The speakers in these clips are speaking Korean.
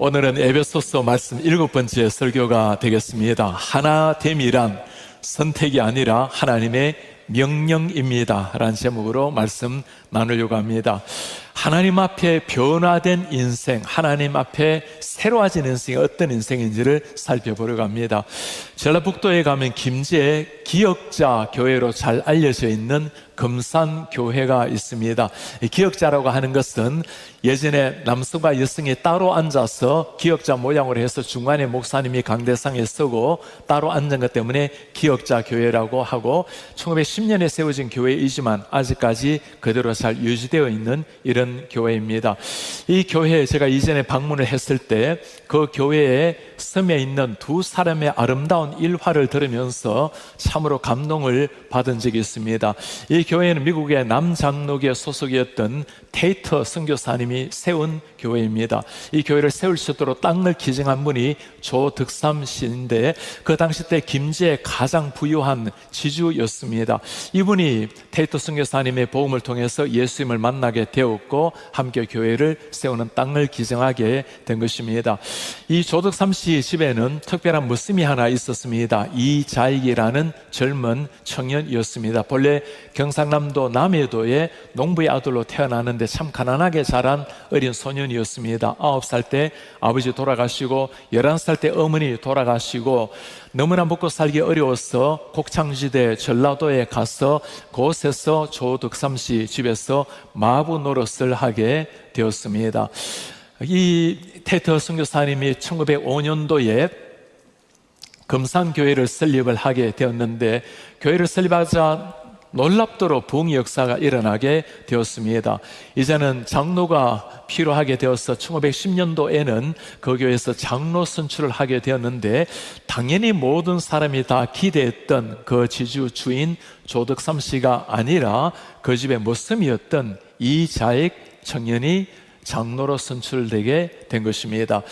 오늘은 에베소서 말씀 7번째 설교가 되겠습니다. 하나됨이란 선택이 아니라 하나님의 명령입니다 라는 제목으로 말씀 나누려고 합니다. 하나님 앞에 변화된 인생, 하나님 앞에 새로워진 인생이 어떤 인생인지를 살펴보려고 합니다. 전라북도에 가면 김제 기역자 교회로 잘 알려져 있는 금산교회가 있습니다. 이 기역자라고 하는 것은 예전에 남성과 여성이 따로 앉아서 기역자 모양으로 해서 중간에 목사님이 강대상에 서고 따로 앉은 것 때문에 기역자 교회라고 하고 1910년에 세워진 교회이지만 아직까지 그대로 잘 유지되어 있는 이런 교회입니다. 이 교회에 제가 이전에 방문을 했을 때 그 교회에 섬에 있는 두 사람의 아름다운 일화를 들으면서 참으로 감동을 받은 적이 있습니다. 이 교회는 미국의 남장로교 소속이었던 테이터 선교사님이 세운 교회입니다. 이 교회를 세우시도록 땅을 기증한 분이 조득삼 씨인데 그 당시 때 김제의 가장 부유한 지주였습니다. 이분이 테이터 선교사님의 복음을 통해서 예수님을 만나게 되었고 함께 교회를 세우는 땅을 기증하게 된 것입니다. 이 조득삼 씨 집에는 특별한 모습이 하나 있었습니다. 이자익이라는 젊은 청년이었습니다. 본래 경상남도 남해도의 농부의 아들로 태어나는데 참 가난하게 자란 어린 소년이었습니다. 9살 때 아버지 돌아가시고 11살 때 어머니 돌아가시고 너무나 먹고 살기 어려워서 곡창지대 전라도에 가서 그곳에서 조득삼 씨 집에서 마부 노릇을 하게 되었습니다. 이 테이터 선교사님이 1905년도에 금산교회를 설립을 하게 되었는데 교회를 설립하자 놀랍도록 부흥의 역사가 일어나게 되었습니다. 이제는 장로가 필요하게 되어서 1910년도에는 그 교회에서 장로 선출을 하게 되었는데 당연히 모든 사람이 다 기대했던 그 지주 주인 조득삼 씨가 아니라 그 집의 모습이었던 이자익 청년이 장로로 선출되게 된 것입니다.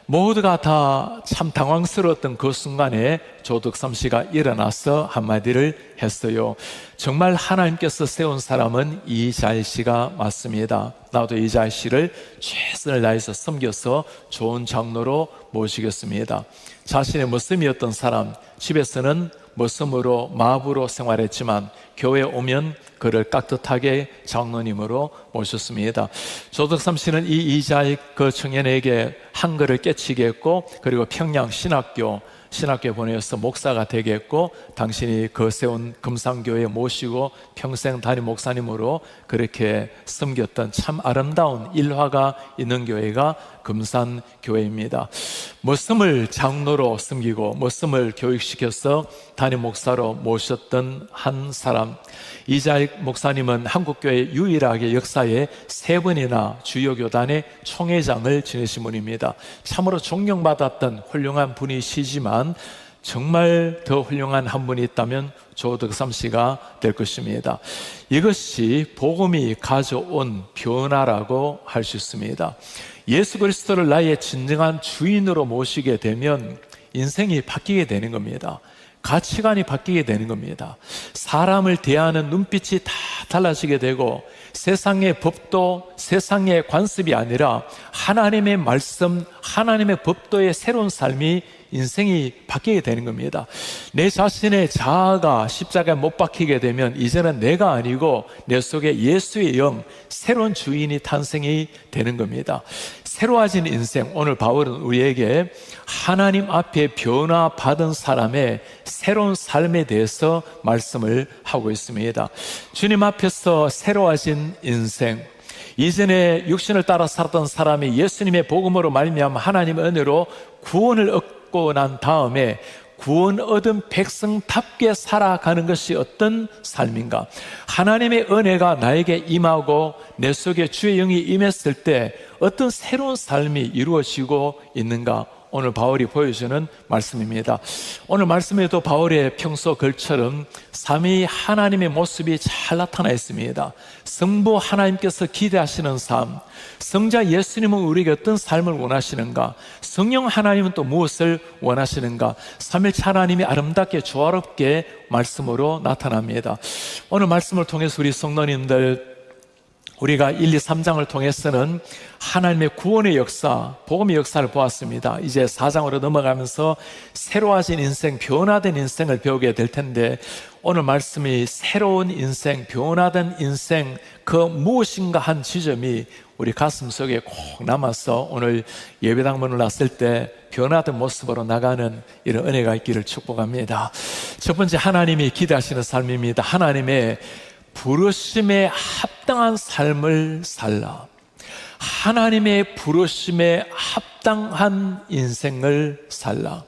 모두가 다 참 당황스러웠던 그 순간에 조득삼 씨가 일어나서 한마디를 했어요. 정말 하나님께서 세운 사람은 이자익 씨가 맞습니다. 나도 이자익 씨를 최선을 다해서 섬겨서 좋은 장로로 모시겠습니다. 자신의 모습이었던 사람, 집에서는 모습으로 마부로 생활했지만 교회에 오면 그를 깍듯하게 장로님으로 모셨습니다. 조득삼 씨는 이 이자익 그 청년에게 한글을 깨치게 했고 그리고 평양 신학교에 보내서 목사가 되게 했고 당신이 그 세운 금산교회에 모시고 평생 담임 목사님으로 그렇게 섬겼던 참 아름다운 일화가 있는 교회가 금산교회입니다. 모습을 장로로 섬기고 모습을 교육시켜서 담임 목사로 모셨던 한 사람, 이자익 목사님은 한국교회 유일하게 역사에 3번이나 주요 교단의 총회장을 지내신 분입니다. 참으로 존경받았던 훌륭한 분이시지만 정말 더 훌륭한 한 분이 있다면 조득삼 씨가 될 것입니다. 이것이 복음이 가져온 변화라고 할 수 있습니다. 예수 그리스도를 나의 진정한 주인으로 모시게 되면 인생이 바뀌게 되는 겁니다. 가치관이 바뀌게 되는 겁니다. 사람을 대하는 눈빛이 다 달라지게 되고 세상의 법도 세상의 관습이 아니라 하나님의 말씀, 하나님의 법도의 새로운 삶이 인생이 바뀌게 되는 겁니다. 내 자신의 자아가 십자가에 못 박히게 되면 이제는 내가 아니고 내 속에 예수의 영, 새로운 주인이 탄생이 되는 겁니다. 새로워진 인생, 오늘 바울은 우리에게 하나님 앞에 변화받은 사람의 새로운 삶에 대해서 말씀을 하고 있습니다. 주님 앞에서 새로워진 인생, 이전에 육신을 따라 살았던 사람이 예수님의 복음으로 말미암아 하나님의 은혜로 구원을 얻고 난 다음에 구원 얻은 백성답게 살아가는 것이 어떤 삶인가? 하나님의 은혜가 나에게 임하고 내 속에 주의 영이 임했을 때 어떤 새로운 삶이 이루어지고 있는가? 오늘 바울이 보여주는 말씀입니다. 오늘 말씀에도 바울의 평소 글처럼 삼위 하나님의 모습이 잘 나타나 있습니다. 성부 하나님께서 기대하시는 삶, 성자 예수님은 우리에게 어떤 삶을 원하시는가, 성령 하나님은 또 무엇을 원하시는가, 삼일체 하나님이 아름답게 조화롭게 말씀으로 나타납니다. 오늘 말씀을 통해서 우리 성도님들 우리가 1, 2, 3장을 통해서는 하나님의 구원의 역사, 복음의 역사를 보았습니다. 이제 4장으로 넘어가면서 새로워진 인생, 변화된 인생을 배우게 될 텐데, 오늘 말씀이 새로운 인생, 변화된 인생, 그 무엇인가 한 지점이 우리 가슴 속에 꼭 남아서 오늘 예배당 문을 났을 때 변화된 모습으로 나가는 이런 은혜가 있기를 축복합니다. 첫 번째, 하나님이 기대하시는 삶입니다. 하나님의 부르심에 합당한 삶을 살라. 하나님의 부르심에 합당한 인생을 살라.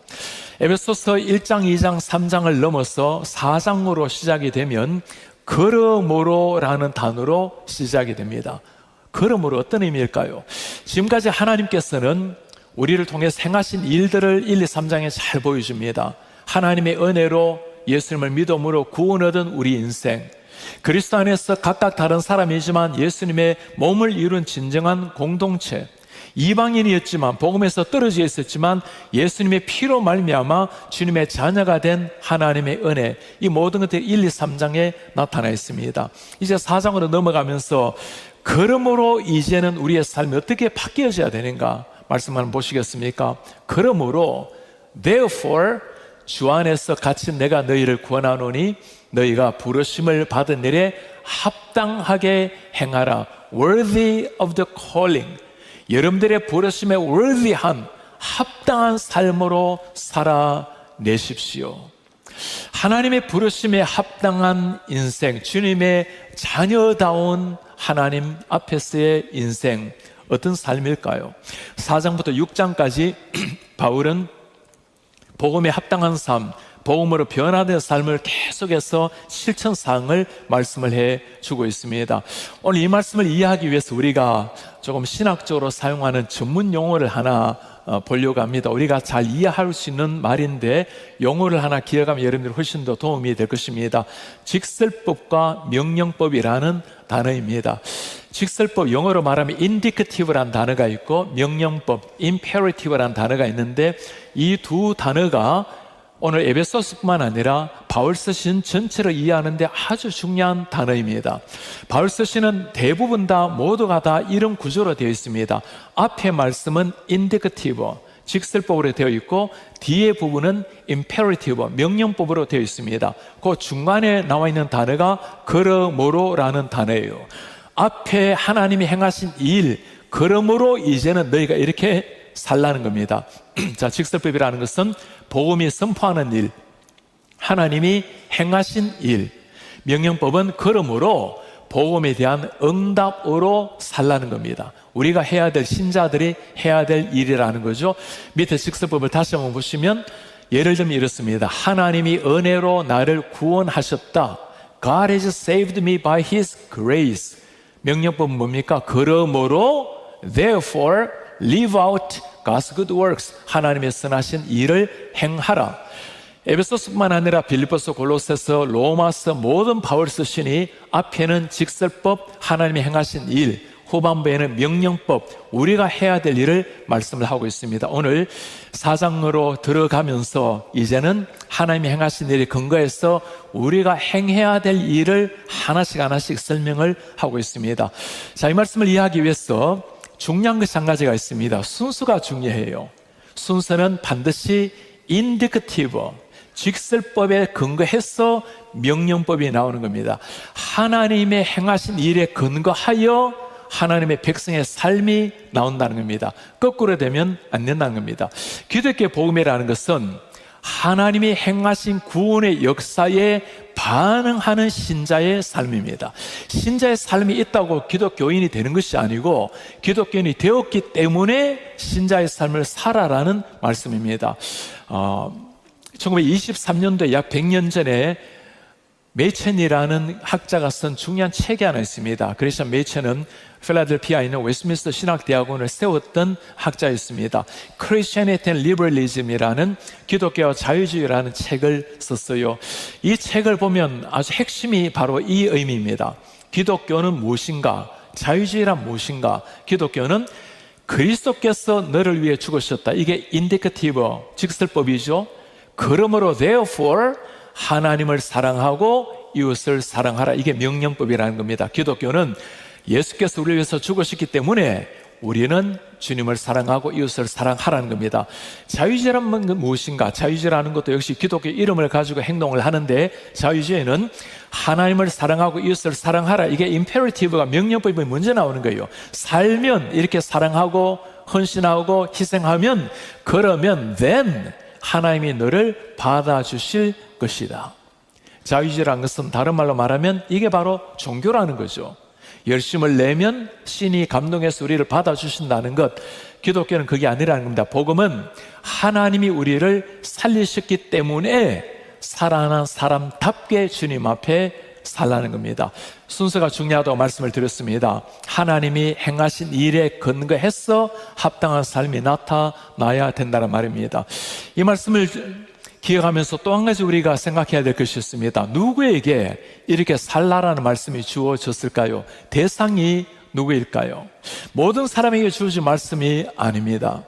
에베소서 1장, 2장, 3장을 넘어서 4장으로 시작이 되면 그러므로라는 단어로 시작이 됩니다. 그러므로 어떤 의미일까요? 지금까지 하나님께서는 우리를 통해 행하신 일들을 1, 2, 3장에 잘 보여줍니다. 하나님의 은혜로 예수님을 믿음으로 구원 얻은 우리 인생, 그리스도 안에서 각각 다른 사람이지만 예수님의 몸을 이룬 진정한 공동체, 이방인이었지만 복음에서 떨어져 있었지만 예수님의 피로 말미암아 주님의 자녀가 된 하나님의 은혜, 이 모든 것들이 1, 2, 3장에 나타나 있습니다. 이제 4장으로 넘어가면서 그러므로 이제는 우리의 삶이 어떻게 바뀌어져야 되는가 말씀 한번 보시겠습니까? 그러므로 therefore 주 안에서 갇힌 내가 너희를 구원하노니 너희가 부르심을 받은 일에 합당하게 행하라. worthy of the calling. 여러분들의 부르심에 worthy한 합당한 삶으로 살아내십시오. 하나님의 부르심에 합당한 인생, 주님의 자녀다운 하나님 앞에서의 인생, 어떤 삶일까요? 4장부터 6장까지 바울은 복음에 합당한 삶, 복음으로 변화된 삶을 계속해서 실천사항을 말씀을 해주고 있습니다. 오늘 이 말씀을 이해하기 위해서 우리가 조금 신학적으로 사용하는 전문 용어를 하나 보려고 합니다. 우리가 잘 이해할 수 있는 말인데 용어를 하나 기억하면 여러분들 훨씬 더 도움이 될 것입니다. 직설법과 명령법이라는 단어입니다. 직설법, 영어로 말하면 indicative라는 단어가 있고 명령법, imperative라는 단어가 있는데 이 두 단어가 오늘 에베소서뿐만 아니라 바울 서신 전체를 이해하는데 아주 중요한 단어입니다. 바울 서신은 대부분 다 모두가 다 이런 구조로 되어 있습니다. 앞에 말씀은 indicative, 직설법으로 되어 있고 뒤에 부분은 imperative, 명령법으로 되어 있습니다. 그 중간에 나와 있는 단어가 그러므로라는 단어예요. 앞에 하나님이 행하신 일, 그러므로 이제는 너희가 이렇게 살라는 겁니다. 자, 직설법이라는 것은 복음이 선포하는 일, 하나님이 행하신 일. 명령법은 그러므로 복음에 대한 응답으로 살라는 겁니다. 우리가 해야 될, 신자들이 해야 될 일이라는 거죠. 밑에 직설법을 다시 한번 보시면 예를 들면 이렇습니다. 하나님이 은혜로 나를 구원하셨다. God has saved me by His grace. 명령법은 뭡니까? 그러므로 therefore live out God's good works. 하나님의 선하신 일을 행하라. 에베소서뿐만 아니라 빌립보서, 골로새서, 로마서 모든 바울 서신이 앞에는 직설법, 하나님이 행하신 일, 후반부에는 명령법, 우리가 해야 될 일을 말씀을 하고 있습니다. 오늘 4장으로 들어가면서 이제는 하나님이 행하신 일에 근거해서 우리가 행해야 될 일을 하나씩 설명을 하고 있습니다. 자, 이 말씀을 이해하기 위해서 중요한 것이 한 가지가 있습니다. 순서가 중요해요. 순서는 반드시 인디케티브, 직설법에 근거해서 명령법이 나오는 겁니다. 하나님의 행하신 일에 근거하여 하나님의 백성의 삶이 나온다는 겁니다. 거꾸로 되면 안 된다는 겁니다. 기독교의 복음이라는 것은 하나님이 행하신 구원의 역사에 반응하는 신자의 삶입니다. 신자의 삶이 있다고 기독교인이 되는 것이 아니고 기독교인이 되었기 때문에 신자의 삶을 살아라는 말씀입니다. 1923년도에 약 100년 전에 메첸이라는 학자가 쓴 중요한 책이 하나 있습니다. 그래서 메첸은 필라델피아에 있는 웨스트민스터 신학대학원을 세웠던 학자였습니다. Christianity and Liberalism이라는 기독교와 자유주의라는 책을 썼어요. 이 책을 보면 아주 핵심이 바로 이 의미입니다. 기독교는 무엇인가? 자유주의란 무엇인가? 기독교는 그리스도께서 너를 위해 죽으셨다. 이게 인디케티브, 직설법이죠. 그러므로 therefore 하나님을 사랑하고 이웃을 사랑하라. 이게 명령법이라는 겁니다. 기독교는 예수께서 우리를 위해서 죽으셨기 때문에 우리는 주님을 사랑하고 이웃을 사랑하라는 겁니다. 자유주의란 건 무엇인가? 자유주의라는 것도 역시 기독교 이름을 가지고 행동을 하는데, 자유주의는 하나님을 사랑하고 이웃을 사랑하라, 이게 임페러티브가, 명령법이 먼저 나오는 거예요. 살면 이렇게 사랑하고 헌신하고 희생하면, 그러면 then 하나님이 너를 받아주실 것이다. 자유주의라는 것은 다른 말로 말하면 이게 바로 종교라는 거죠. 열심을 내면 신이 감동해서 우리를 받아주신다는 것, 기독교는 그게 아니라는 겁니다. 복음은 하나님이 우리를 살리셨기 때문에 살아난 사람답게 주님 앞에 살라는 겁니다. 순서가 중요하다고 말씀을 드렸습니다. 하나님이 행하신 일에 근거해서 합당한 삶이 나타나야 된다는 말입니다. 이 말씀을 기억하면서 또 한 가지 우리가 생각해야 될 것이 있습니다. 누구에게 이렇게 살라라는 말씀이 주어졌을까요? 대상이 누구일까요? 모든 사람에게 주어진 말씀이 아닙니다.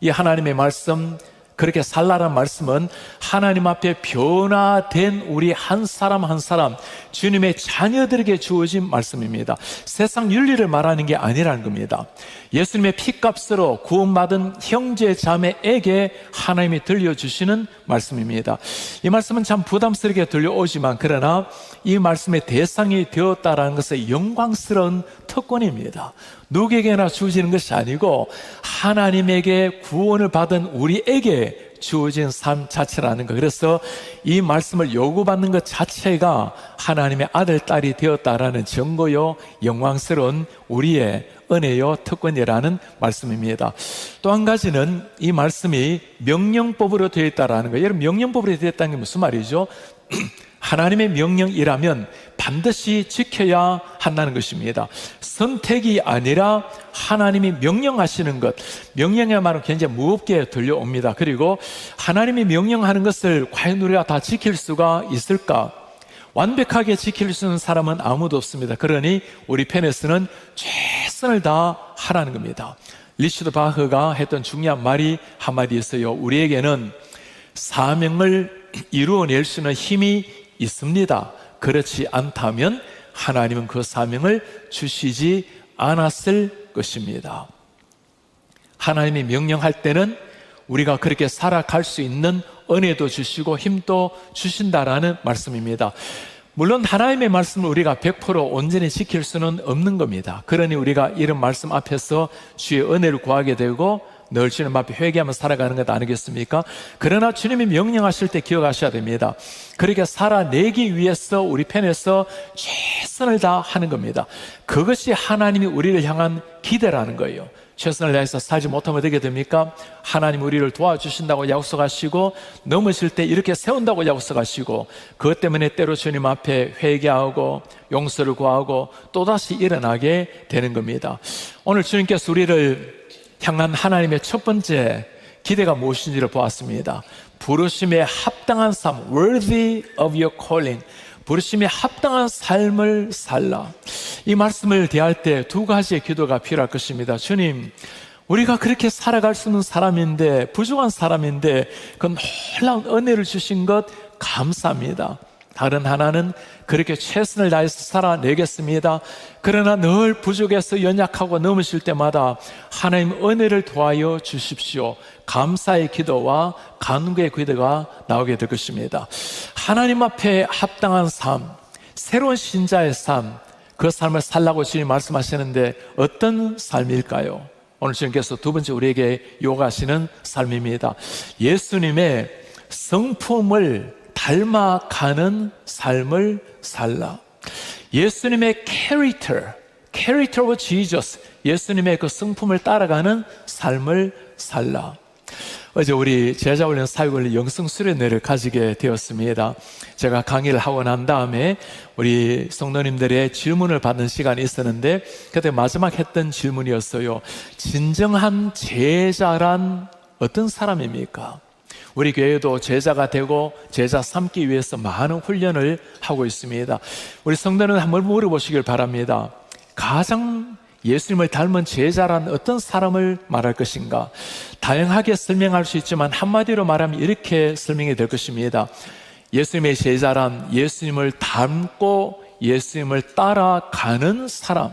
이 하나님의 말씀, 그렇게 살라라는 말씀은 하나님 앞에 변화된 우리 한 사람 한 사람, 주님의 자녀들에게 주어진 말씀입니다. 세상 윤리를 말하는 게 아니라는 겁니다. 예수님의 피값으로 구원받은 형제 자매에게 하나님이 들려주시는 말씀입니다. 이 말씀은 참 부담스럽게 들려오지만, 그러나 이 말씀의 대상이 되었다는 것은 영광스러운 특권입니다. 누구에게나 주어지는 것이 아니고 하나님에게 구원을 받은 우리에게 주어진 삶 자체라는 것. 그래서 이 말씀을 요구받는 것 자체가 하나님의 아들, 딸이 되었다라는 증거요, 영광스러운 우리의 은혜요, 특권이라는 말씀입니다. 또 한 가지는 이 말씀이 명령법으로 되어 있다라는 거예요. 여러분, 명령법으로 되어 있다는 게 무슨 말이죠? 하나님의 명령이라면 반드시 지켜야 한다는 것입니다. 선택이 아니라 하나님이 명령하시는 것, 명령이야말로 굉장히 무겁게 들려옵니다. 그리고 하나님이 명령하는 것을 과연 우리가 다 지킬 수가 있을까? 완벽하게 지킬 수 있는 사람은 아무도 없습니다. 그러니 우리 편에서는 최선을 다하라는 겁니다. 리치드 바흐가 했던 중요한 말이 한마디 있어요. 우리에게는 사명을 이루어낼 수 있는 힘이 있습니다. 그렇지 않다면 하나님은 그 사명을 주시지 않았을 것입니다. 하나님이 명령할 때는 우리가 그렇게 살아갈 수 있는 은혜도 주시고 힘도 주신다라는 말씀입니다. 물론 하나님의 말씀을 우리가 100% 온전히 지킬 수는 없는 겁니다. 그러니 우리가 이런 말씀 앞에서 주의 은혜를 구하게 되고 늘 주님 앞에 회개하며 살아가는 것 아니겠습니까? 그러나 주님이 명령하실 때 기억하셔야 됩니다. 그렇게 살아내기 위해서 우리 편에서 최선을 다하는 겁니다. 그것이 하나님이 우리를 향한 기대라는 거예요. 최선을 다해서 살지 못하면 어떻게 됩니까? 하나님 우리를 도와주신다고 약속하시고, 넘으실 때 이렇게 세운다고 약속하시고, 그것 때문에 때로 주님 앞에 회개하고 용서를 구하고 또다시 일어나게 되는 겁니다. 오늘 주님께서 우리를 향한 하나님의 첫 번째 기대가 무엇인지를 보았습니다. 부르심에 합당한 삶, worthy of your calling, 부르심에 합당한 삶을 살라. 이 말씀을 대할 때 두 가지의 기도가 필요할 것입니다. 주님, 우리가 그렇게 살아갈 수 있는 사람인데, 부족한 사람인데 그 놀라운 은혜를 주신 것 감사합니다. 다른 하나는 그렇게 최선을 다해서 살아내겠습니다. 그러나 늘 부족해서 연약하고 넘으실 때마다 하나님 은혜를 도하여 주십시오. 감사의 기도와 간구의 기도가 나오게 될 것입니다. 하나님 앞에 합당한 삶, 새로운 신자의 삶, 그 삶을 살라고 주님 말씀하시는데 어떤 삶일까요? 오늘 주님께서 두 번째 우리에게 요구하시는 삶입니다. 예수님의 성품을 닮아가는 삶을 살라. 예수님의 character of Jesus, 예수님의 그 성품을 따라가는 삶을 살라. 어제 우리 제자훈련 사역훈련 영성수련회를 가지게 되었습니다. 제가 강의를 하고 난 다음에 우리 성도님들의 질문을 받는 시간이 있었는데, 그때 마지막 했던 질문이었어요. 진정한 제자란 어떤 사람입니까? 우리 교회도 제자가 되고 제자 삼기 위해서 많은 훈련을 하고 있습니다. 우리 성도는 한번 물어보시길 바랍니다. 가장 예수님을 닮은 제자란 어떤 사람을 말할 것인가? 다양하게 설명할 수 있지만 한마디로 말하면 이렇게 설명이 될 것입니다. 예수님의 제자란 예수님을 닮고 예수님을 따라가는 사람,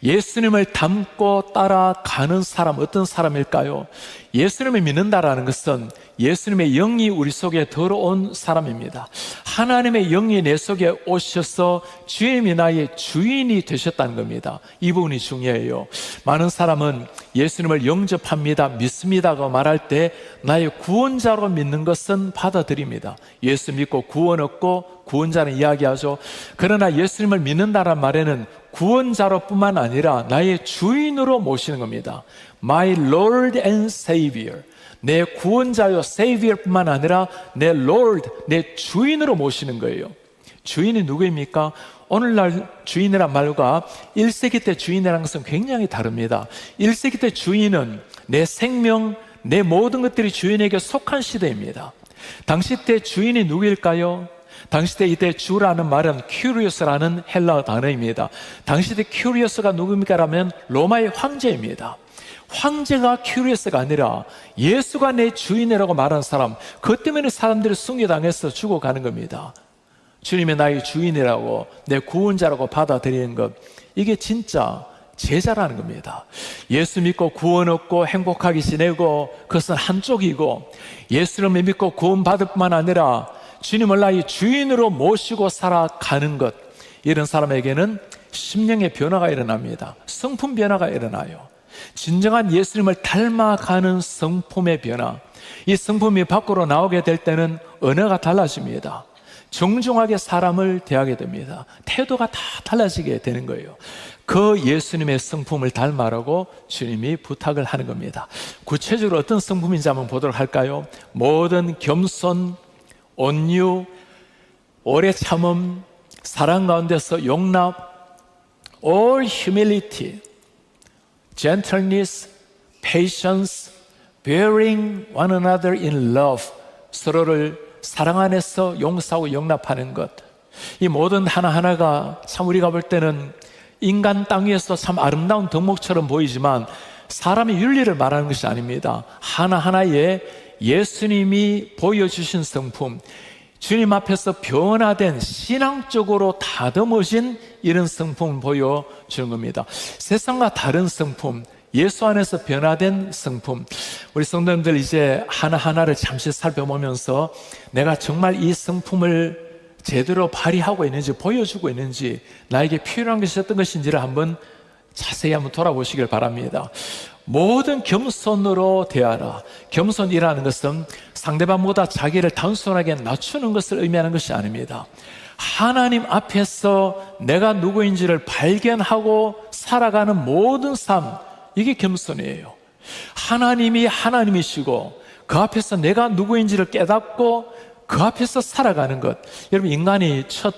예수님을 닮고 따라가는 사람, 어떤 사람일까요? 예수님을 믿는다라는 것은 예수님의 영이 우리 속에 들어온 사람입니다. 하나님의 영이 내 속에 오셔서 주님이 나의 주인이 되셨다는 겁니다. 이 부분이 중요해요. 많은 사람은 예수님을 영접합니다, 믿습니다고 말할 때 나의 구원자로 믿는 것은 받아들입니다. 예수 믿고 구원 얻고 구원자는 이야기하죠. 그러나 예수님을 믿는다는 말에는 구원자로 뿐만 아니라 나의 주인으로 모시는 겁니다. My Lord and Savior. 내 구원자요 Savior 뿐만 아니라 내 Lord, 내 주인으로 모시는 거예요. 주인이 누구입니까? 오늘날 주인이란 말과 1세기 때 주인이라는 것은 굉장히 다릅니다. 1세기 때 주인은 내 생명, 내 모든 것들이 주인에게 속한 시대입니다. 당시 때 주인이 누구일까요? 당시 때 이때 주라는 말은 큐리오스라는 헬라어 단어입니다. 당시 때 큐리오스가 누굽니까? 라면 로마의 황제입니다. 황제가 큐리오스가 아니라 예수가 내 주인이라고 말한 사람, 그것 때문에 사람들이 순교당해서 죽어가는 겁니다. 주님이 나의 주인이라고, 내 구원자라고 받아들이는 것, 이게 진짜 제자라는 겁니다. 예수 믿고 구원 얻고 행복하게 지내고 그것은 한쪽이고, 예수를 믿고 구원 받을 뿐만 아니라 주님을 나의 주인으로 모시고 살아가는 것, 이런 사람에게는 심령의 변화가 일어납니다. 성품 변화가 일어나요. 진정한 예수님을 닮아가는 성품의 변화, 이 성품이 밖으로 나오게 될 때는 언어가 달라집니다. 정중하게 사람을 대하게 됩니다. 태도가 다 달라지게 되는 거예요. 그 예수님의 성품을 닮아라고 주님이 부탁을 하는 겁니다. 구체적으로 어떤 성품인지 한번 보도록 할까요? 모든 겸손, 온유, 오래 참음, 사랑 가운데서 용납, all humility, gentleness, patience, bearing one another in love, 서로를 사랑 안에서 용서하고 용납하는 것. 이 모든 하나하나가 참 우리가 볼 때는 인간 땅 위에서 참 아름다운 덕목처럼 보이지만 사람의 윤리를 말하는 것이 아닙니다. 하나하나에 예수님이 보여주신 성품, 주님 앞에서 변화된 신앙적으로 다듬어진 이런 성품을 보여주는 겁니다. 세상과 다른 성품, 예수 안에서 변화된 성품. 우리 성도님들 이제 하나하나를 잠시 살펴보면서 내가 정말 이 성품을 제대로 발휘하고 있는지, 보여주고 있는지, 나에게 필요한 것이 어떤 것인지를 한번 자세히 한번 돌아보시길 바랍니다. 모든 겸손으로 대하라. 겸손이라는 것은 상대방보다 자기를 단순하게 낮추는 것을 의미하는 것이 아닙니다. 하나님 앞에서 내가 누구인지를 발견하고 살아가는 모든 삶, 이게 겸손이에요. 하나님이 하나님이시고 그 앞에서 내가 누구인지를 깨닫고 그 앞에서 살아가는 것. 여러분, 인간이 첫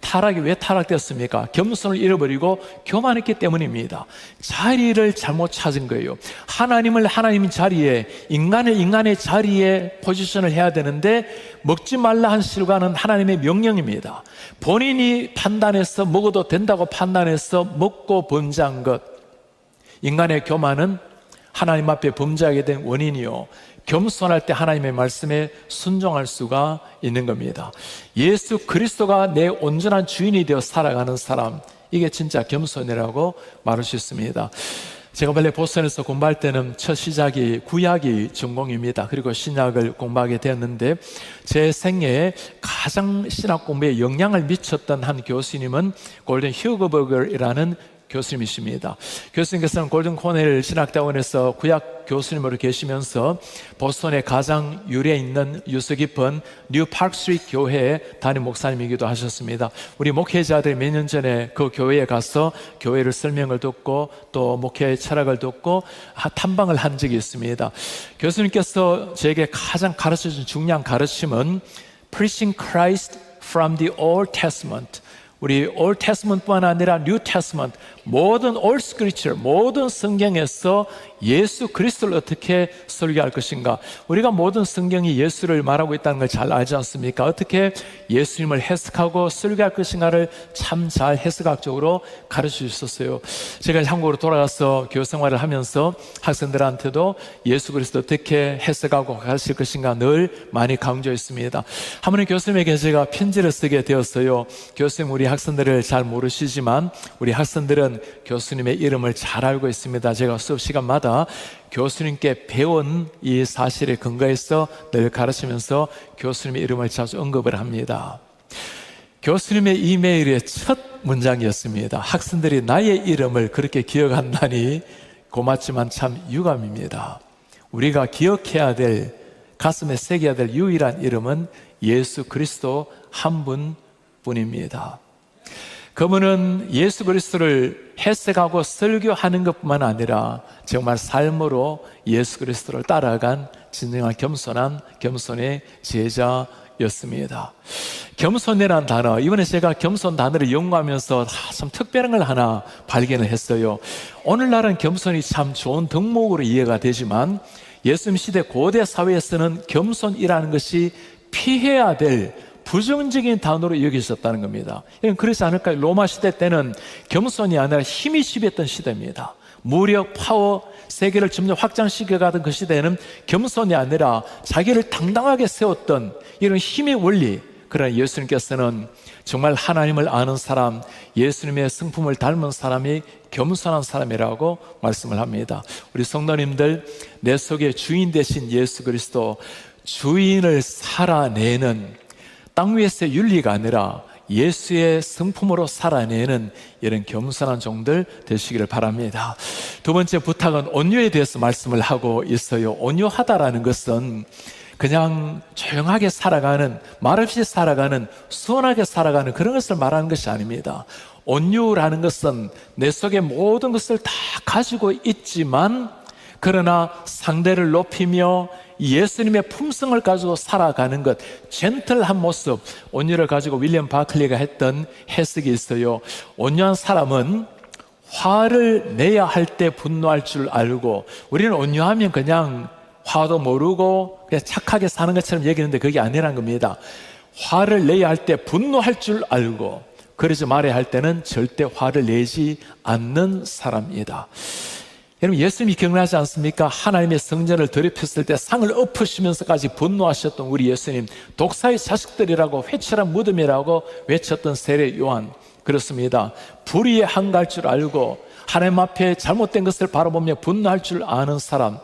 타락이 왜 타락됐습니까? 겸손을 잃어버리고 교만했기 때문입니다. 자리를 잘못 찾은 거예요. 하나님을 하나님의 자리에, 인간을 인간의 자리에 포지션을 해야 되는데 먹지 말라 한 실과는 하나님의 명령입니다. 본인이 판단해서 먹어도 된다고 판단해서 먹고 범죄한 것. 인간의 교만은 하나님 앞에 범죄하게 된 원인이요, 겸손할 때 하나님의 말씀에 순종할 수가 있는 겁니다. 예수 그리스도가 내 온전한 주인이 되어 살아가는 사람, 이게 진짜 겸손이라고 말할 수 있습니다. 제가 원래 보스턴에서 공부할 때는 첫 시작이 구약이 전공입니다. 그리고 신약을 공부하게 되었는데 제 생애에 가장 신학 공부에 영향을 미쳤던 한 교수님은 골든 휴거버거이라는 교수님이십니다. 교수님께서는 골든 코넬 신학대학원에서 구약 교수님으로 계시면서 보스턴에 가장 유래 있는 유서 깊은 뉴 파크스트리트 교회의 담임 목사님이기도 하셨습니다. 우리 목회자들이 몇 년 전에 그 교회에 가서 교회를 설명을 듣고 또 목회 철학을 듣고 탐방을 한 적이 있습니다. 교수님께서 저에게 가장 가르쳐준 중요한 가르침은 Preaching Christ from the Old Testament, 우리 Old Testament뿐만 아니라 New Testament, 모든 Old Scripture, 모든 성경에서 예수 그리스도를 어떻게 설교할 것인가. 우리가 모든 성경이 예수를 말하고 있다는 걸 잘 알지 않습니까? 어떻게 예수님을 해석하고 설교할 것인가를 참 잘 해석학적으로 가르쳐 주셨어요. 제가 한국으로 돌아가서 교회 생활을 하면서 학생들한테도 예수 그리스도 어떻게 해석하고 가르칠 것인가 늘 많이 강조했습니다. 한 번은 교수님에게 제가 편지를 쓰게 되었어요. 교수님, 우리 학생들을 잘 모르시지만 우리 학생들은 교수님의 이름을 잘 알고 있습니다. 제가 수업 시간마다 교수님께 배운 이 사실에 근거해서 늘 가르치면서 교수님의 이름을 자주 언급을 합니다. 교수님의 이메일의 첫 문장이었습니다. 학생들이 나의 이름을 그렇게 기억한다니 고맙지만 참 유감입니다. 우리가 기억해야 될, 가슴에 새겨야 될 유일한 이름은 예수 그리스도 한 분뿐입니다. 그분은 예수 그리스도를 해석하고 설교하는 것뿐만 아니라 정말 삶으로 예수 그리스도를 따라간 진정한 겸손의 제자였습니다. 겸손이라는 단어, 이번에 제가 겸손 단어를 연구하면서 참 특별한 걸 하나 발견을 했어요. 오늘날은 겸손이 참 좋은 덕목으로 이해가 되지만 예수님 시대 고대 사회에서는 겸손이라는 것이 피해야 될 부정적인 단어로 여겨졌다는 겁니다. 그렇지 않을까요? 로마 시대 때는 겸손이 아니라 힘이 지배했던 시대입니다. 무력, 파워, 세계를 점점 확장시켜가던 그 시대에는 겸손이 아니라 자기를 당당하게 세웠던 이런 힘의 원리, 그러나 예수님께서는 정말 하나님을 아는 사람, 예수님의 성품을 닮은 사람이 겸손한 사람이라고 말씀을 합니다. 우리 성도님들, 내 속에 주인 되신 예수 그리스도, 주인을 살아내는 땅 위에서의 윤리가 아니라 예수의 성품으로 살아내는 이런 겸손한 종들 되시기를 바랍니다. 두 번째 부탁은 온유에 대해서 말씀을 하고 있어요. 온유하다라는 것은 그냥 조용하게 살아가는, 말없이 살아가는, 수원하게 살아가는 그런 것을 말하는 것이 아닙니다. 온유라는 것은 내 속에 모든 것을 다 가지고 있지만 그러나 상대를 높이며 예수님의 품성을 가지고 살아가는 것, 젠틀한 모습, 온유를 가지고 윌리엄 바클리가 했던 해석이 있어요. 온유한 사람은 화를 내야 할 때 분노할 줄 알고, 우리는 온유하면 그냥 화도 모르고 그냥 착하게 사는 것처럼 얘기하는데 그게 아니란 겁니다. 화를 내야 할 때 분노할 줄 알고, 그래서 말해야 할 때는 절대 화를 내지 않는 사람이다. 여러분, 예수님이 기억나지 않습니까? 하나님의 성전을 더럽혔을 때 상을 엎으시면서까지 분노하셨던 우리 예수님, 독사의 자식들이라고, 회칠한 무덤이라고 외쳤던 세례 요한, 그렇습니다. 불의에 한가할 줄 알고 하나님 앞에 잘못된 것을 바라보며 분노할 줄 아는 사람,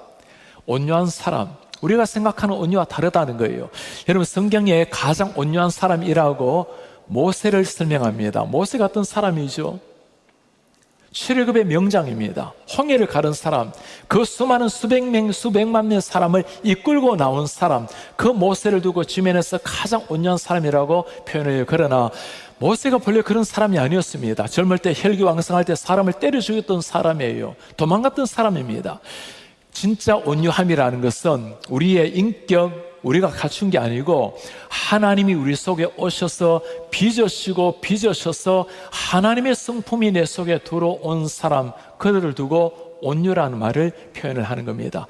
온유한 사람, 우리가 생각하는 온유와 다르다는 거예요. 여러분, 성경에 가장 온유한 사람이라고 모세를 설명합니다. 모세가 어떤 사람이죠? 출애굽의 명장입니다. 홍해를 가른 사람, 그 수많은 수백만 명 사람을 이끌고 나온 사람, 그 모세를 두고 지면에서 가장 온유한 사람이라고 표현해요. 그러나 모세가 본래 그런 사람이 아니었습니다. 젊을 때 혈기왕성할 때 사람을 때려 죽였던 사람이에요. 도망갔던 사람입니다. 진짜 온유함이라는 것은 우리의 인격, 우리가 갖춘 게 아니고 하나님이 우리 속에 오셔서 빚으셔서 하나님의 성품이 내 속에 들어온 사람, 그들을 두고 온유라는 말을 표현을 하는 겁니다.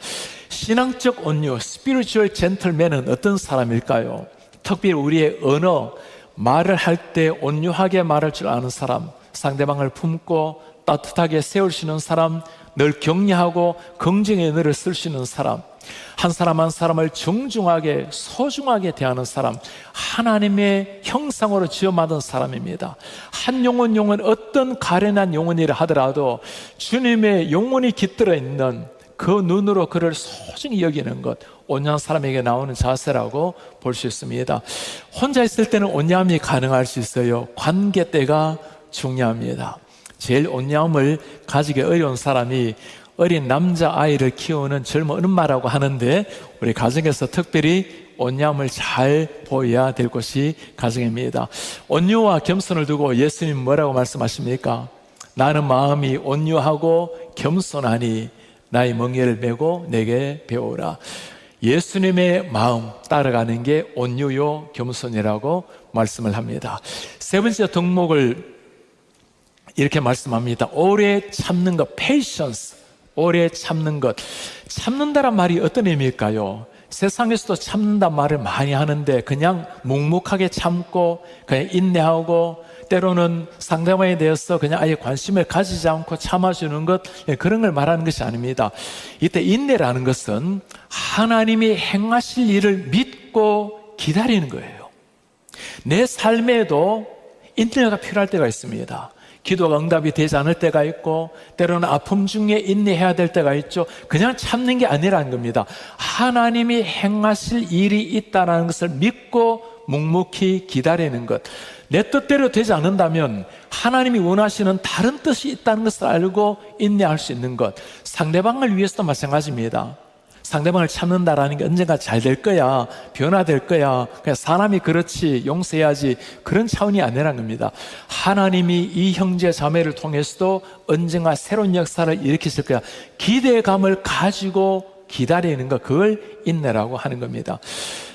신앙적 온유, spiritual gentleman은 어떤 사람일까요? 특별히 우리의 언어, 말을 할 때 온유하게 말할 줄 아는 사람, 상대방을 품고 따뜻하게 세울 수 있는 사람, 늘 격려하고 긍정의 언어를 쓸 수 있는 사람, 한 사람 한 사람을 정중하게 소중하게 대하는 사람, 하나님의 형상으로 지어만든 사람입니다. 한 영혼 어떤 가련한 영혼이라 하더라도 주님의 영혼이 깃들어 있는 그 눈으로 그를 소중히 여기는 것, 온유한 사람에게 나오는 자세라고 볼 수 있습니다. 혼자 있을 때는 온유함이 가능할 수 있어요. 관계 때가 중요합니다. 제일 온유함을 가지기 어려운 사람이 어린 남자아이를 키우는 젊은 엄마라고 하는데, 우리 가정에서 특별히 온유함을 잘 보여야 될 것이 가정입니다. 온유와 겸손을 두고 예수님 뭐라고 말씀하십니까? 나는 마음이 온유하고 겸손하니 나의 멍에를 메고 내게 배우라. 예수님의 마음 따라가는 게 온유요 겸손이라고 말씀을 합니다. 세 번째 덕목을 이렇게 말씀합니다. 오래 참는 것, patience. 오래 참는 것. 참는다란 말이 어떤 의미일까요? 세상에서도 참는다 말을 많이 하는데 그냥 묵묵하게 참고 그냥 인내하고 때로는 상대방에 대해서 그냥 아예 관심을 가지지 않고 참아주는 것, 그런 걸 말하는 것이 아닙니다. 이때 인내라는 것은 하나님이 행하실 일을 믿고 기다리는 거예요. 내 삶에도 인내가 필요할 때가 있습니다. 기도가 응답이 되지 않을 때가 있고, 때로는 아픔 중에 인내해야 될 때가 있죠. 그냥 참는 게 아니라는 겁니다. 하나님이 행하실 일이 있다는 것을 믿고 묵묵히 기다리는 것. 내 뜻대로 되지 않는다면 하나님이 원하시는 다른 뜻이 있다는 것을 알고 인내할 수 있는 것. 상대방을 위해서도 마찬가지입니다. 상대방을 참는다라는 게 언젠가 잘 될 거야, 변화될 거야, 그냥 사람이 그렇지, 용서해야지, 그런 차원이 아니라는 겁니다. 하나님이 이 형제 자매를 통해서도 언젠가 새로운 역사를 일으키실 거야, 기대감을 가지고 기다리는 것, 그걸 인내라고 하는 겁니다.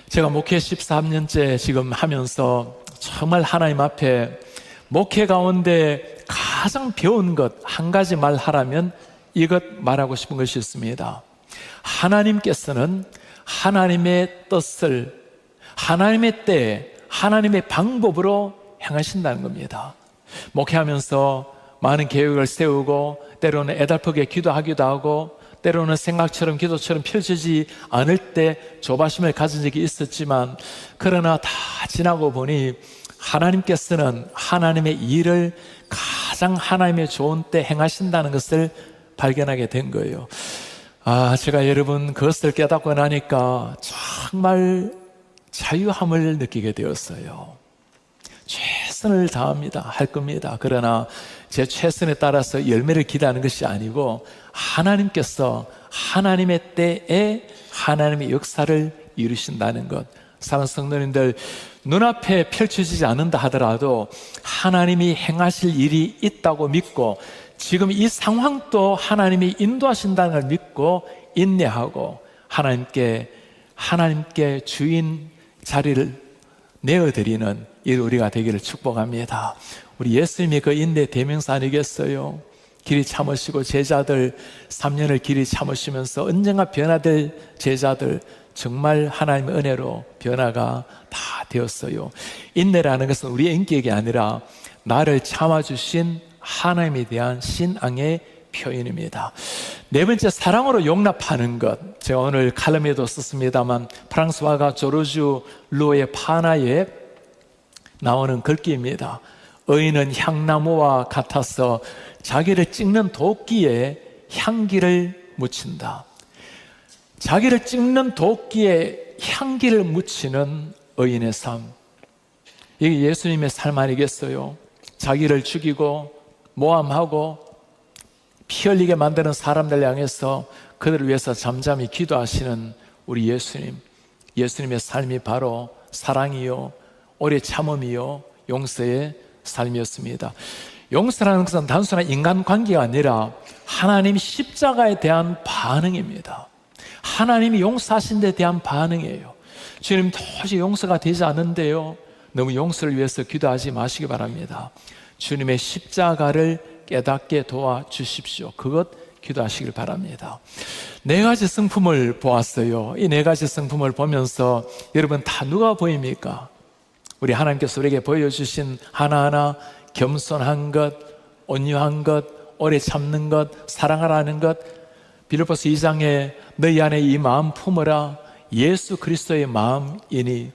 제가 목회 13년째 지금 하면서 정말 하나님 앞에 목회 가운데 가장 배운 것 한 가지 말하라면 이것 말하고 싶은 것이 있습니다. 하나님께서는 하나님의 뜻을 하나님의 때, 하나님의 방법으로 행하신다는 겁니다. 목회하면서 많은 계획을 세우고, 때로는 애달프게 기도하기도 하고, 때로는 생각처럼 기도처럼 펼쳐지지 않을 때 조바심을 가진 적이 있었지만, 그러나 다 지나고 보니 하나님께서는 하나님의 일을 가장 하나님의 좋은 때 행하신다는 것을 발견하게 된 거예요. 제가 여러분 그것을 깨닫고 나니까 정말 자유함을 느끼게 되었어요. 최선을 다합니다. 할 겁니다. 그러나 제 최선에 따라서 열매를 기대하는 것이 아니고, 하나님께서 하나님의 때에 하나님의 역사를 이루신다는 것. 사랑하는 성도님들, 눈앞에 펼쳐지지 않는다 하더라도 하나님이 행하실 일이 있다고 믿고, 지금 이 상황도 하나님이 인도하신다는 걸 믿고 인내하고 하나님께 주인 자리를 내어드리는 이 우리가 되기를 축복합니다. 우리 예수님이 그 인내 대명사 아니겠어요? 길이 참으시고 제자들 3년을 길이 참으시면서 언젠가 변화될 제자들, 정말 하나님의 은혜로 변화가 다 되었어요. 인내라는 것은 우리의 인격이 아니라 나를 참아주신 하나님에 대한 신앙의 표현입니다. 네 번째, 사랑으로 용납하는 것. 제가 오늘 칼럼에도 썼습니다만 프랑스 화가 조르주 루의 파나에 나오는 글귀입니다. 의인은 향나무와 같아서 자기를 찍는 도끼에 향기를 묻힌다. 자기를 찍는 도끼에 향기를 묻히는 의인의 삶, 이게 예수님의 삶 아니겠어요? 자기를 죽이고 모함하고 피 흘리게 만드는 사람들 향해서 그들을 위해서 잠잠히 기도하시는 우리 예수님, 예수님의 삶이 바로 사랑이요, 오래 참음이요, 용서의 삶이었습니다. 용서라는 것은 단순한 인간관계가 아니라 하나님 십자가에 대한 반응입니다. 하나님이 용서하신 데 대한 반응이에요. 주님, 도저히 용서가 되지 않는데요, 너무 용서를 위해서 기도하지 마시기 바랍니다. 주님의 십자가를 깨닫게 도와주십시오. 그것 기도하시길 바랍니다. 네 가지 성품을 보았어요. 이 네 가지 성품을 보면서 여러분 다 누가 보입니까? 우리 하나님께서 우리에게 보여주신 하나하나 겸손한 것, 온유한 것, 오래 참는 것, 사랑하라는 것. 빌립보서 2장에 너희 안에 이 마음 품으라. 예수 그리스도의 마음이니,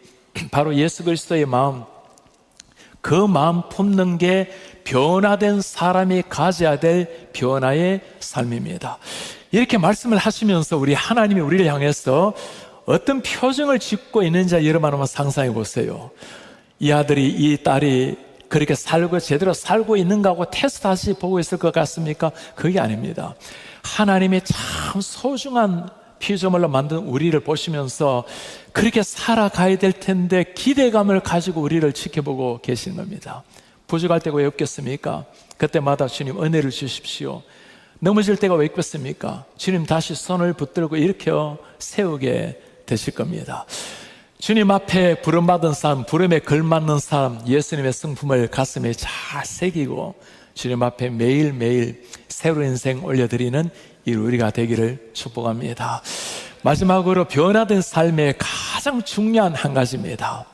바로 예수 그리스도의 마음, 그 마음 품는 게 변화된 사람이 가져야 될 변화의 삶입니다. 이렇게 말씀을 하시면서 우리 하나님이 우리를 향해서 어떤 표정을 짓고 있는지 여러분 한번 상상해 보세요. 이 아들이, 이 딸이 그렇게 살고 제대로 살고 있는가 하고 테스트하시 보고 있을 것 같습니까? 그게 아닙니다. 하나님의 참 소중한 피조물로 만든 우리를 보시면서 그렇게 살아가야 될 텐데 기대감을 가지고 우리를 지켜보고 계시는 겁니다. 부족할 때가 왜 없겠습니까? 그때마다 주님 은혜를 주십시오. 넘어질 때가 왜 있겠습니까? 주님 다시 손을 붙들고 일으켜 세우게 되실 겁니다. 주님 앞에 부름받은 사람, 부름에 걸맞는 사람, 예수님의 성품을 가슴에 잘 새기고 주님 앞에 매일매일 새로운 인생 올려드리는 이 우리가 되기를 축복합니다. 마지막으로 변화된 삶의 가장 중요한 한 가지입니다.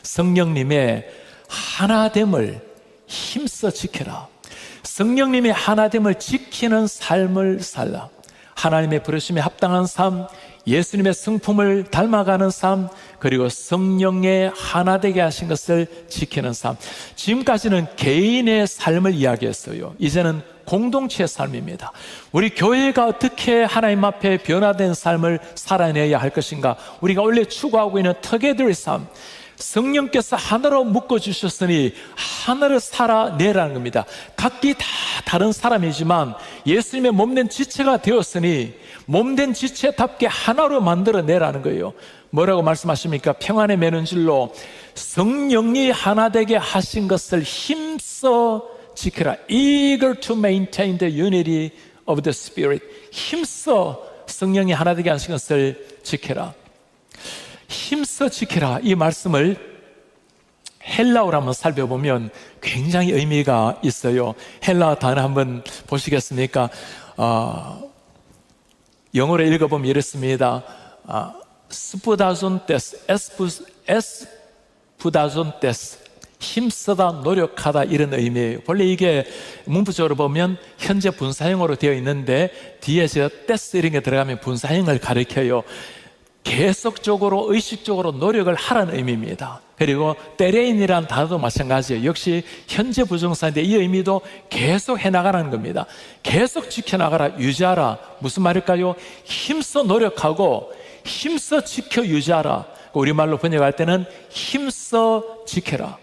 성령님의 하나됨을 힘써 지켜라. 성령님의 하나됨을 지키는 삶을 살라. 하나님의 부르심에 합당한 삶, 예수님의 성품을 닮아가는 삶, 그리고 성령의 하나 되게 하신 것을 지키는 삶. 지금까지는 개인의 삶을 이야기했어요. 이제는 공동체의 삶입니다. 우리 교회가 어떻게 하나님 앞에 변화된 삶을 살아내야 할 것인가? 우리가 원래 추구하고 있는 together의 삶, 성령께서 하나로 묶어주셨으니 하나를 살아내라는 겁니다. 각기 다 다른 사람이지만 예수님의 몸된 지체가 되었으니 몸된 지체답게 하나로 만들어내라는 거예요. 뭐라고 말씀하십니까? 평안의 매는줄로 성령이 하나 되게 하신 것을 힘써 지켜라. Eager to maintain the unity of the Spirit. 힘써 성령이 하나 되게 하신 것을 지켜라. 힘써 지켜라. 이 말씀을 헬라어로 한번 살펴보면 굉장히 의미가 있어요. 헬라어 단어 한번 보시겠습니까? 영어로 읽어보면 이렇습니다. 스푸다존테스, 에스푸다존테스, 힘쓰다, 노력하다, 이런 의미예요. 원래 이게 문부적으로 보면 현재 분사형으로 되어 있는데 뒤에 테스 이런 게 들어가면 분사형을 가리켜요. 계속적으로 의식적으로 노력을 하라는 의미입니다. 그리고 때레인이라는 단어도 마찬가지예요. 역시 현재 부정사인데 이 의미도 계속 해나가라는 겁니다. 계속 지켜나가라, 유지하라. 무슨 말일까요? 힘써 노력하고 힘써 지켜 유지하라. 우리말로 번역할 때는 힘써 지켜라.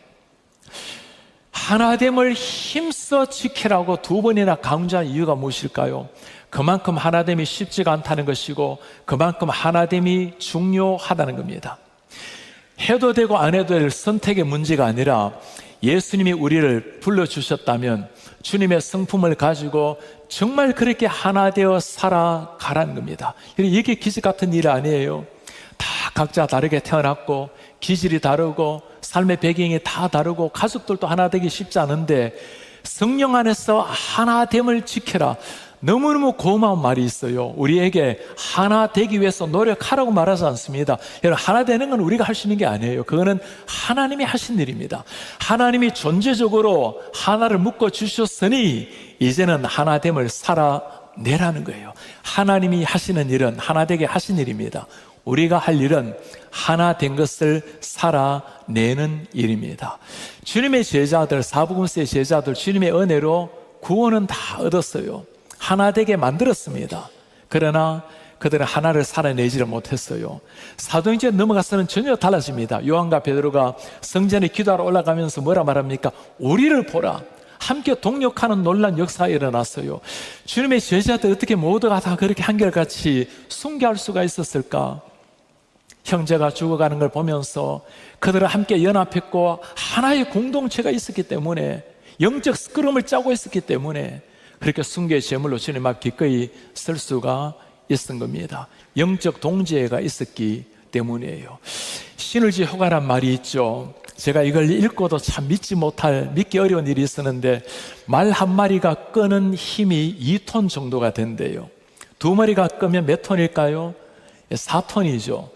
하나됨을 힘써 지키라고 두 번이나 강조한 이유가 무엇일까요? 그만큼 하나됨이 쉽지가 않다는 것이고 그만큼 하나됨이 중요하다는 겁니다. 해도 되고 안 해도 될 선택의 문제가 아니라 예수님이 우리를 불러주셨다면 주님의 성품을 가지고 정말 그렇게 하나 되어 살아가라는 겁니다. 이게 기적 같은 일 아니에요. 다 각자 다르게 태어났고 기질이 다르고 삶의 배경이 다 다르고 가족들도 하나 되기 쉽지 않은데 성령 안에서 하나됨을 지켜라. 너무너무 고마운 말이 있어요. 우리에게 하나 되기 위해서 노력하라고 말하지 않습니다. 여러분, 하나 되는 건 우리가 할 수 있는 게 아니에요. 그거는 하나님이 하신 일입니다. 하나님이 존재적으로 하나를 묶어 주셨으니 이제는 하나됨을 살아내라는 거예요. 하나님이 하시는 일은 하나 되게 하신 일입니다. 우리가 할 일은 하나 된 것을 살아내는 일입니다. 주님의 제자들, 사복음서의 제자들, 주님의 은혜로 구원은 다 얻었어요. 하나 되게 만들었습니다. 그러나 그들은 하나를 살아내지를 못했어요. 사도행전 넘어가서는 전혀 달라집니다. 요한과 베드로가 성전에 기도하러 올라가면서 뭐라 말합니까? 우리를 보라. 함께 동력하는 놀란 역사가 일어났어요. 주님의 제자들 어떻게 모두가 다 그렇게 한결같이 순교할 수가 있었을까? 형제가 죽어가는 걸 보면서 그들은 함께 연합했고 하나의 공동체가 있었기 때문에, 영적 스크럼을 짜고 있었기 때문에 그렇게 순교의 제물로 주님 앞 기꺼이 설 수가 있었던 겁니다. 영적 동지애가 있었기 때문이에요. 시너지 효과란 말이 있죠. 제가 이걸 읽고도 참 믿기 어려운 일이 있었는데, 말 한 마리가 끄는 힘이 2톤 정도가 된대요. 두 마리가 끄면 몇 톤일까요? 4톤이죠.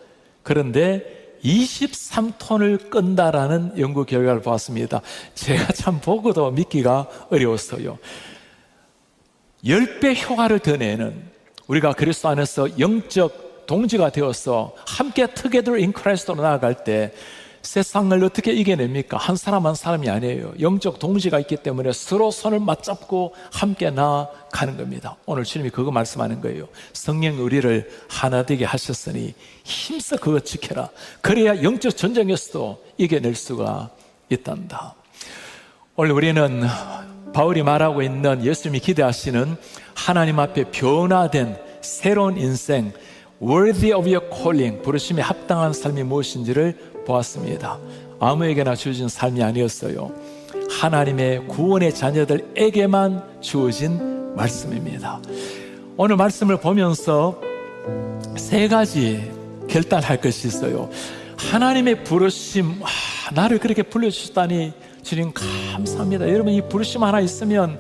그런데 23톤을 끈다라는 연구 결과를 보았습니다. 제가 참 보고도 믿기가 어려웠어요. 10배 효과를 더 내는, 우리가 그리스도 안에서 영적 동지가 되어서 함께 together in Christ로 나아갈 때 세상을 어떻게 이겨냅니까? 한 사람 한 사람이 아니에요. 영적 동지가 있기 때문에 서로 손을 맞잡고 함께 나아가는 겁니다. 오늘 주님이 그거 말씀하는 거예요. 성령 우리를 하나 되게 하셨으니 힘써 그거 지켜라. 그래야 영적 전쟁에서도 이겨낼 수가 있단다. 오늘 우리는 바울이 말하고 있는, 예수님이 기대하시는 하나님 앞에 변화된 새로운 인생, worthy of your calling, 부르심에 합당한 삶이 무엇인지를 보았습니다. 아무에게나 주어진 삶이 아니었어요. 하나님의 구원의 자녀들에게만 주어진 말씀입니다. 오늘 말씀을 보면서 세 가지 결단할 것이 있어요. 하나님의 부르심, 나를 그렇게 불러주셨다니 주님 감사합니다. 여러분, 이 부르심 하나 있으면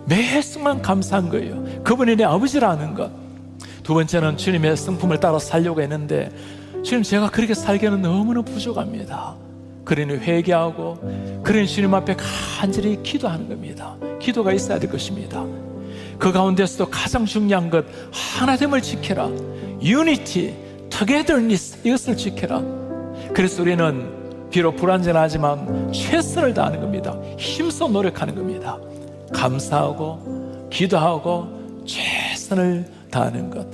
매 순간 감사한 거예요. 그분이 내 아버지라는 것. 두 번째는 주님의 성품을 따라 살려고 했는데, 주님 제가 그렇게 살기에는 너무나 부족합니다. 그러니 회개하고, 그러니 주님 앞에 간절히 기도하는 겁니다. 기도가 있어야 될 것입니다. 그 가운데서도 가장 중요한 것, 하나됨을 지켜라. 유니티, togetherness, 이것을 지켜라. 그래서 우리는 비록 불완전하지만 최선을 다하는 겁니다. 힘써 노력하는 겁니다. 감사하고 기도하고 최선을 다하는 것.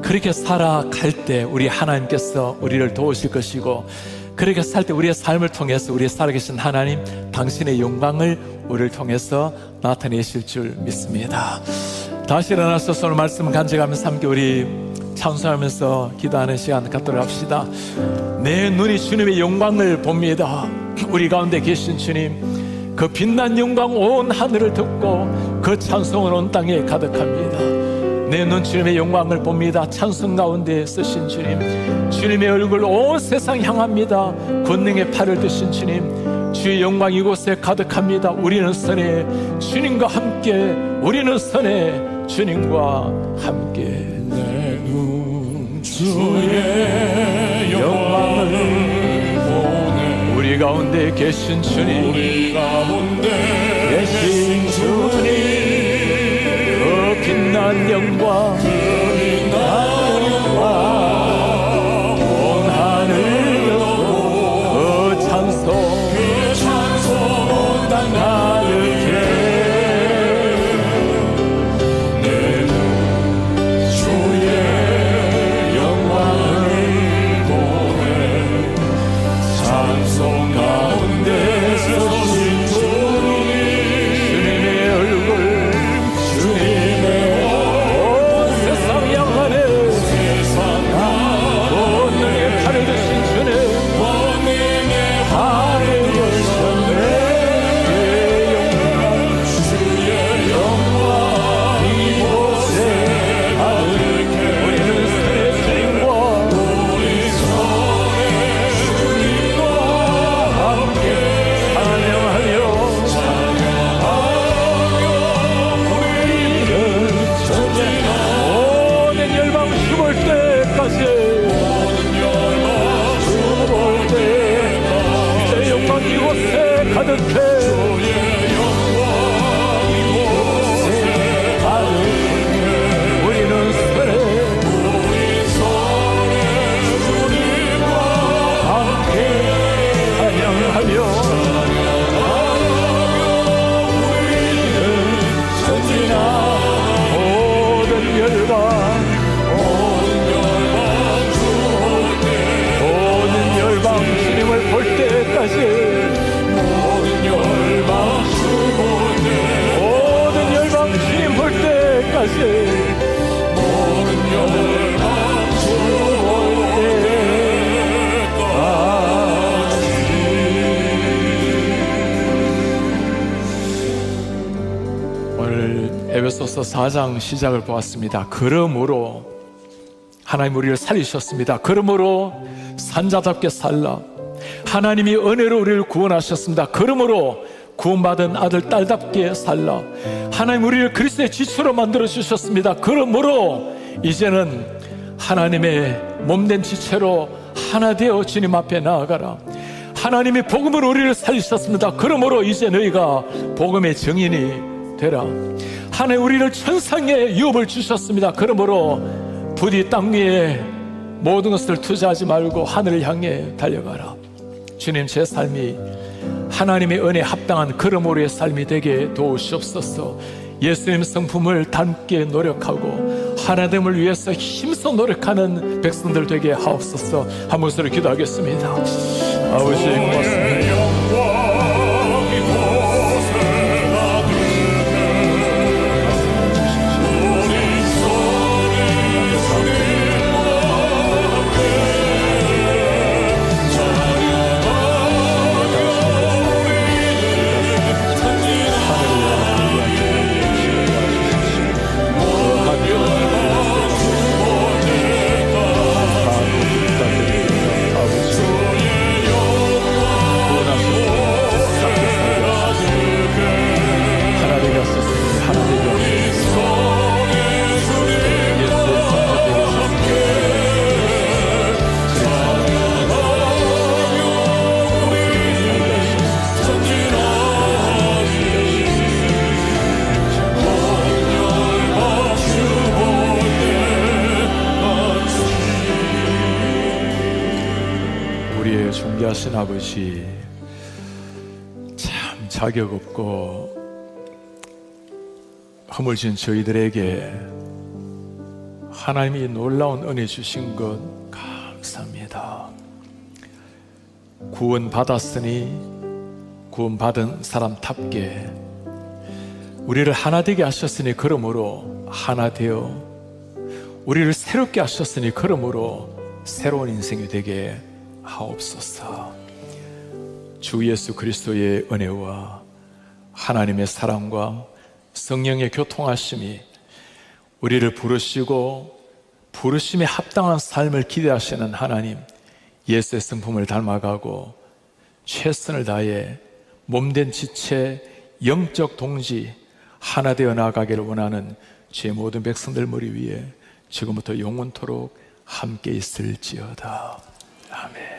그렇게 살아갈 때 우리 하나님께서 우리를 도우실 것이고, 그렇게 살 때 우리의 삶을 통해서 우리 살아계신 하나님 당신의 영광을 우리를 통해서 나타내실 줄 믿습니다. 다시 일어나서 오늘 말씀 간직하면서 함께 우리 찬송하면서 기도하는 시간 갖도록 합시다. 내 눈이 주님의 영광을 봅니다. 우리 가운데 계신 주님, 그 빛난 영광 온 하늘을 듣고 그 찬송은 온 땅에 가득합니다. 내 눈 주님의 영광을 봅니다. 찬송 가운데 쓰신 주님, 주님의 얼굴 온 세상 향합니다. 권능의 팔을 드신 주님, 주의 영광 이곳에 가득합니다. 우리는 선해 주님과 함께, 우리는 선해 주님과 함께. 내 눈 주의 영광을 보네. 우리 가운데 계신 주님, 우리 가운데 계신 주님, 그 빛난 영광, 온 하늘 열고 그 찬송 온 땅 가득해. 내 눈 주의 영광을 보네. 찬송 가운데 서신 주님의 얼굴, 주님의 온 세상 향하네. 권능의 팔을 드신 주님, 하늘 열셨네. 주의 영광 이곳에 가득해. 우리는 선의 주님과 함께 찬양하며 모든 열방 죽을 때까지, 죽을 때 주의 영광 이곳에 가득해. 우리는 선해 함께 찬양하며 전진아 모든 열방, 모든 열방 주님을 볼 때까지, 모든 열방 주님 볼 때까지, 모든 열방 주님 볼 때까지. 오늘 에베소서 4장 시작을 보았습니다. 그러므로 하나님 우리를 살리셨습니다. 그러므로 산자답게 살라. 하나님이 은혜로 우리를 구원하셨습니다. 그러므로 구원받은 아들 딸답게 살라. 하나님 우리를 그리스도의 지체로 만들어 주셨습니다. 그러므로 이제는 하나님의 몸된 지체로 하나 되어 주님 앞에 나아가라. 하나님이 복음으로 우리를 살리셨습니다. 그러므로 이제 너희가 복음의 증인이 되라. 하나님 우리를 천상의 유업을 주셨습니다. 그러므로 부디 땅 위에 모든 것을 투자하지 말고 하늘을 향해 달려가라. 주님, 제 삶이 하나님의 은혜에 합당한 그러므로의 삶이 되게 도우시옵소서. 예수님 성품을 닮게 노력하고 하나님을 위해서 힘써 노력하는 백성들 되게 하옵소서. 한 목소리 기도하겠습니다. 아버지 고맙습니다. 우리의 존귀하신 아버지, 참 자격 없고 허물진 저희들에게 하나님이 놀라운 은혜 주신 것 감사합니다. 구원받았으니 구원받은 사람답게 우리를 하나 되게 하셨으니 그러므로 하나 되어, 우리를 새롭게 하셨으니 그러므로 새로운 인생이 되게 하옵소서. 주 예수 그리스도의 은혜와 하나님의 사랑과 성령의 교통하심이 우리를 부르시고 부르심에 합당한 삶을 기대하시는 하나님, 예수의 성품을 닮아가고 최선을 다해 몸된 지체 영적 동지 하나 되어 나아가기를 원하는 제 모든 백성들 머리 위에 지금부터 영원토록 함께 있을지어다. 아멘.